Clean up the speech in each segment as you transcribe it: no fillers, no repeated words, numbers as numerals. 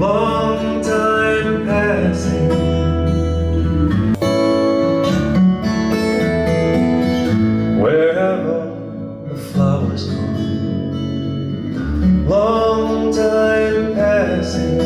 long time passing. Wherever the flowers gone, long time passing.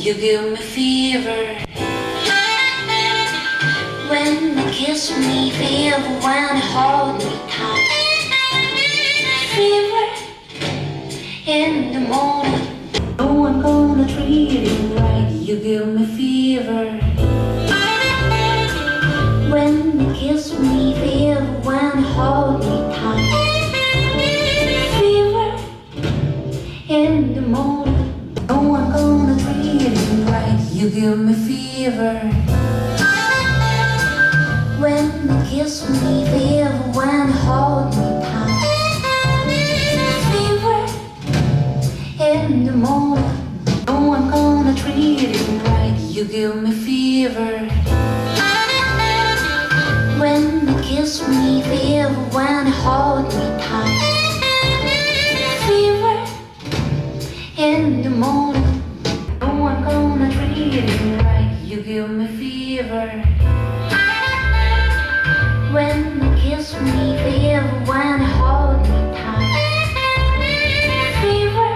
You give me fever when you kiss me, fever when you hold me tight, fever in the morning. Oh, I'm gonna treat you right. You give me fever when you kiss me, fever when you hold me tight, fever in the morning. Oh, I'm gonna treat you right. You give me fever when you kiss me, fever when you hold me tight, fever in the morning. Oh, I'm gonna treat you right. You give me fever when you kiss me, fever when you hold me tight, fever in the morning. Oh, I'm gonna treat you right. You give me fever when you kiss me, fever when you hold me tight, fever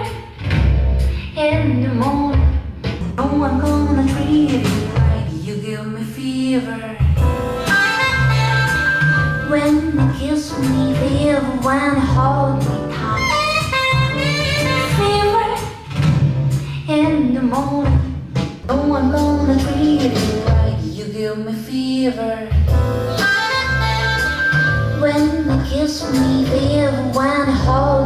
in the morning. Oh, I'm gonna treat you right. You give me fever when you kiss me, fever when you hold me tight, fever in the morning. Oh, I'm gonna treat you right. You give me fever when you kiss me, fever when you hold